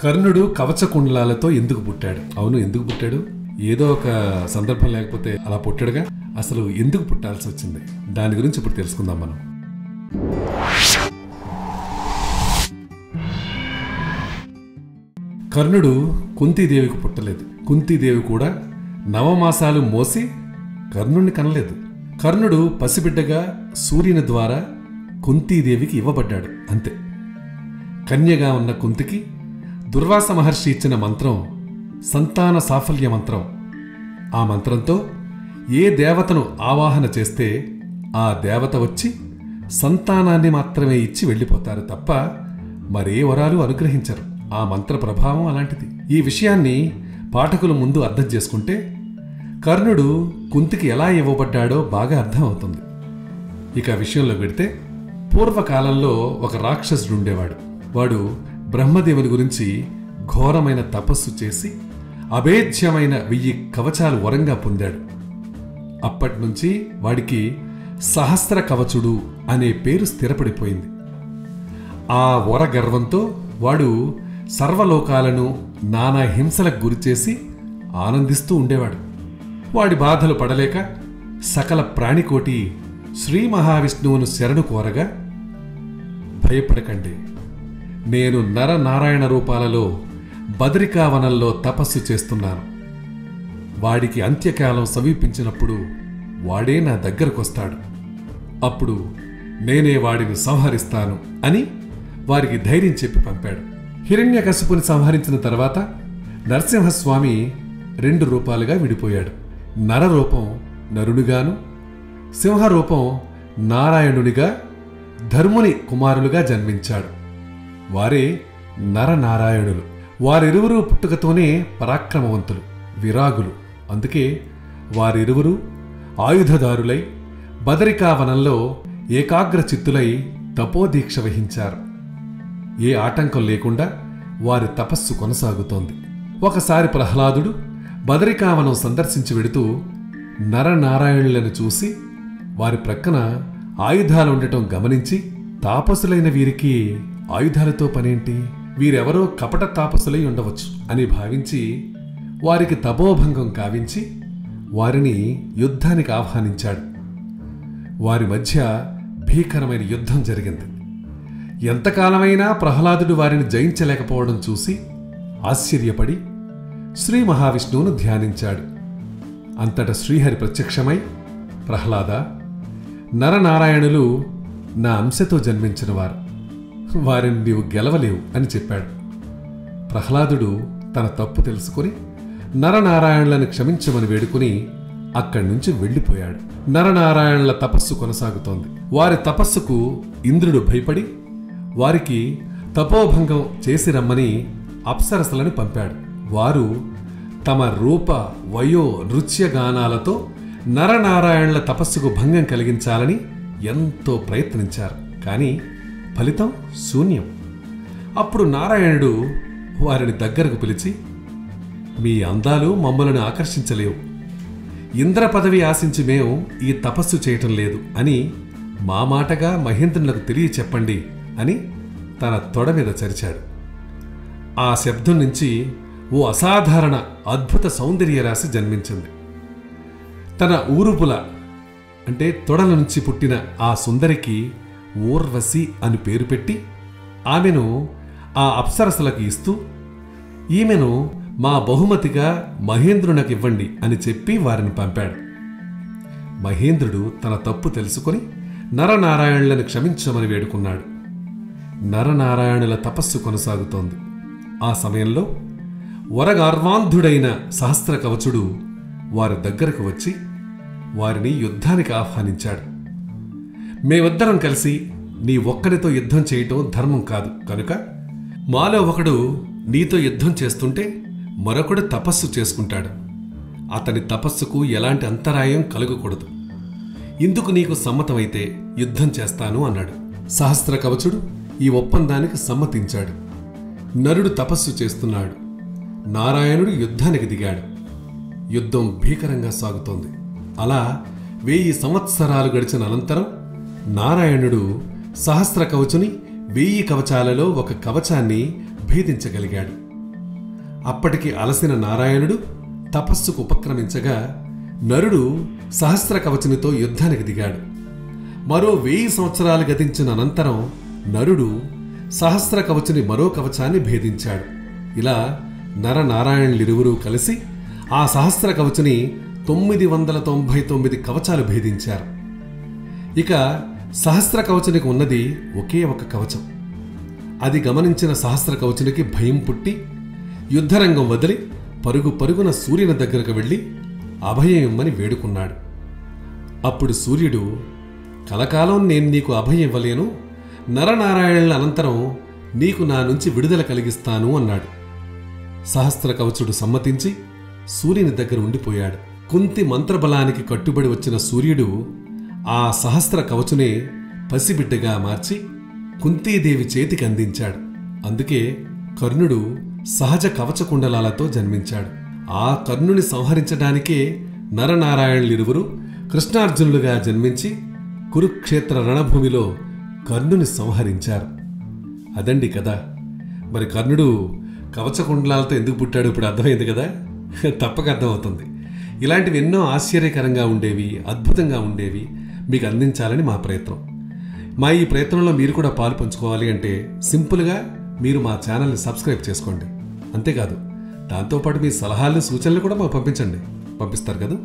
కర్ణుడు కవచకుండలాలతో ఎందుకు పుట్టాడు? అవును, ఎందుకు పుట్టాడు? ఏదో ఒక సందర్భం లేకపోతే అలా పుట్టాడుగా. అసలు ఎందుకు పుట్టాల్సి వచ్చింది? దాని గురించి ఇప్పుడు తెలుసుకుందాం మనం. కర్ణుడు కుంతీదేవికి పుట్టలేదు. కుంతీదేవి కూడా నవమాసాలు మోసి కర్ణుణ్ణి కనలేదు. కర్ణుడు పసిబిడ్డగా సూర్యుని ద్వారా కుంతీదేవికి ఇవ్వబడ్డాడు, అంతే. కన్యగా ఉన్న కుంతికి దుర్వాస మహర్షి ఇచ్చిన మంత్రం సంతాన సాఫల్య మంత్రం. ఆ మంత్రంతో ఏ దేవతను ఆవాహన చేస్తే ఆ దేవత వచ్చి సంతానాన్ని మాత్రమే ఇచ్చి వెళ్ళిపోతారు తప్ప మరే వరాలు అనుగ్రహించరు. ఆ మంత్ర ప్రభావం అలాంటిది. ఈ విషయాన్ని పాఠకులు ముందు అర్థం చేసుకుంటే కర్ణుడు కుంతికి ఎలా ఇవ్వబడ్డాడో బాగా అర్థం అవుతుంది. ఇక విషయంలో పెడితే, పూర్వకాలంలో ఒక రాక్షసుడు ఉండేవాడు. వాడు బ్రహ్మదేవుని గురించి ఘోరమైన తపస్సు చేసి అభేద్యమైన 1000 కవచాలు వరంగా పొందాడు. అప్పటినుంచి వాడికి సహస్ర కవచుడు అనే పేరు స్థిరపడిపోయింది. ఆ వర గర్వంతో వాడు సర్వలోకాలను నానా హింసలకు గురిచేసి ఆనందిస్తూ ఉండేవాడు. వాడి బాధలు పడలేక సకల ప్రాణికోటి శ్రీ మహావిష్ణువును శరణు కోరగా, భయపడకండి, నేను నరనారాయణ రూపాలలో బదరికావనంలో తపస్సు చేస్తున్నాను. వాడికి అంత్యకాలం సమీపించినప్పుడు వాడే నా దగ్గరకొస్తాడు. అప్పుడు నేనే వాడిని సంహరిస్తాను అని వారికి ధైర్యం చెప్పి పంపాడు. హిరణ్యకశిపుని సంహరించిన తర్వాత నరసింహస్వామి 2 రూపాలుగా విడిపోయాడు. నరరూపం నరునిగాను, సింహరూపం నారాయణునిగా ధర్ముని కుమారులుగా జన్మించాడు. వారే నరనారాయణులు. వారిరువురు పుట్టుకతోనే పరాక్రమవంతులు, విరాగులు. అందుకే వారిరువురు ఆయుధదారులై బదరికావనంలో ఏకాగ్రచిత్తులై తపోదీక్ష వహించారు. ఏ ఆటంకం లేకుండా వారి తపస్సు కొనసాగుతోంది. ఒకసారి ప్రహ్లాదుడు బదరికావనం సందర్శించి వెడుతూ నరనారాయణులను చూసి వారి ప్రక్కన ఆయుధాలుండటం గమనించి, తాపసులైన వీరికి ఆయుధాలతో పనేంటి, వీరెవరో కపట తాపసులై ఉండవచ్చు అని భావించి వారికి తపోభంగం కావించి వారిని యుద్ధానికి ఆహ్వానించాడు. వారి మధ్య భీకరమైన యుద్ధం జరిగింది. ఎంతకాలమైనా ప్రహ్లాదుడు వారిని జయించలేకపోవడం చూసి ఆశ్చర్యపడి శ్రీ మహావిష్ణువును ధ్యానించాడు. అంతటా శ్రీహరి ప్రత్యక్షమై, ప్రహ్లాద, నరనారాయణులు నా అంశతో జన్మించినవారు, వారిని నీవు గెలవలేవు అని చెప్పాడు. ప్రహ్లాదుడు తన తప్పు తెలుసుకుని నరనారాయణులను క్షమించమని వేడుకుని అక్కడి నుంచి వెళ్ళిపోయాడు. నరనారాయణుల తపస్సు కొనసాగుతోంది. వారి తపస్సుకు ఇంద్రుడు భయపడి వారికి తపోభంగం చేసి రమ్మని అప్సరసలను పంపాడు. వారు తమ రూప వయో నృత్యగానాలతో నరనారాయణుల తపస్సుకు భంగం కలిగించాలని ఎంతో ప్రయత్నించారు. కానీ ఫలితం శూన్యం. అప్పుడు నారాయణుడు వారిని దగ్గరకు పిలిచి, మీ అందాలు మమ్మల్ని ఆకర్షించలేవు, ఇంద్ర పదవి ఆశించి మేము ఈ తపస్సు చేయటం లేదు అని మా మాటగా మహేంద్రులకు తెలియచెప్పండి అని తన తొడ మీద చరిచాడు. ఆ శబ్దం నుంచి ఓ అసాధారణ అద్భుత సౌందర్యరాశి జన్మించింది. తన ఊరుపుల అంటే తొడల నుంచి పుట్టిన ఆ సుందరికి ఊర్వశి అని పేరు పెట్టి ఆమెను ఆ అప్సరసలకు ఇస్తూ, ఈమెను మా బహుమతిగా మహేంద్రునికి ఇవ్వండి అని చెప్పి వారిని పంపాడు. మహేంద్రుడు తన తప్పు తెలుసుకొని నరనారాయణులను క్షమించమని వేడుకున్నాడు. నరనారాయణుల తపస్సు కొనసాగుతోంది. ఆ సమయంలో వరగార్వాంధుడైన సహస్ర కవచుడు వారి దగ్గరకు వచ్చి వారిని యుద్ధానికి ఆహ్వానించాడు. మేమిద్దరం కలిసి నీ ఒక్కరితో యుద్ధం చేయటం ధర్మం కాదు కనుక మాలో ఒకడు నీతో యుద్ధం చేస్తుంటే మరొకడు తపస్సు చేసుకుంటాడు. అతని తపస్సుకు ఎలాంటి అంతరాయం కలగకూడదు. ఇందుకు నీకు సమ్మతమైతే యుద్ధం చేస్తాను అన్నాడు. సహస్ర కవచుడు ఈ ఒప్పందానికి సమ్మతించాడు. నరుడు తపస్సు చేస్తున్నాడు. నారాయణుడు యుద్ధానికి దిగాడు. యుద్ధం భీకరంగా సాగుతోంది. అలా 1000 సంవత్సరాలు గడిచిన అనంతరం నారాయణుడు సహస్ర కవచుని 1000 కవచాలలో ఒక కవచాన్ని భేదించగలిగాడు. అప్పటికి అలసిన నారాయణుడు తపస్సుకు ఉపక్రమించగా నరుడు సహస్ర కవచునితో యుద్ధానికి దిగాడు. మరో 1000 సంవత్సరాలు గతించిన అనంతరం నరుడు సహస్ర కవచుని మరో కవచాన్ని భేదించాడు. ఇలా నరనారాయణులిరువురూ కలిసి ఆ సహస్ర కవచుని 999 కవచాలు భేదించారు. ఇక సహస్ర కవచునికి ఉన్నది ఒకే ఒక కవచం. అది గమనించిన సహస్ర కవచునికి భయం పుట్టి యుద్ధరంగం వదిలి పరుగున సూర్యుని దగ్గరకు వెళ్ళి అభయం ఇమ్మని వేడుకున్నాడు. అప్పుడు సూర్యుడు, కలకాలం నేను నీకు అభయం ఇవ్వలేను, నరనారాయణుల అనంతరం నీకు నా నుంచి విడుదల కలిగిస్తాను అన్నాడు. సహస్ర కవచుడు సమ్మతించి సూర్యుని దగ్గర ఉండిపోయాడు. కుంతి మంత్రబలానికి కట్టుబడి వచ్చిన సూర్యుడు ఆ సహస్ర కవచునే పసిబిడ్డగా మార్చి కుంతీదేవి చేతికి అందించాడు. అందుకే కర్ణుడు సహజ కవచకుండలాలతో జన్మించాడు. ఆ కర్ణుని సంహరించడానికే నరనారాయణులిరువురు కృష్ణార్జునులుగా జన్మించి కురుక్షేత్ర రణభూమిలో కర్ణుని సంహరించారు. అదండి కదా. మరి కర్ణుడు కవచకుండలాలతో ఎందుకు పుట్టాడు ఇప్పుడు అర్థమైంది కదా. తప్పక అర్థమవుతుంది. ఇలాంటివి ఎన్నో ఆశ్చర్యకరంగా ఉండేవి, అద్భుతంగా ఉండేవి మీకు అందించాలని మా ప్రయత్నం. మా ఈ ప్రయత్నంలో మీరు కూడా పాలు పంచుకోవాలి అంటే సింపుల్గా మీరు మా ఛానల్ని సబ్స్క్రైబ్ చేసుకోండి. అంతేకాదు దాంతోపాటు మీ సలహాలు సూచనలు కూడా మాకు పంపించండి. పంపిస్తారు కదా.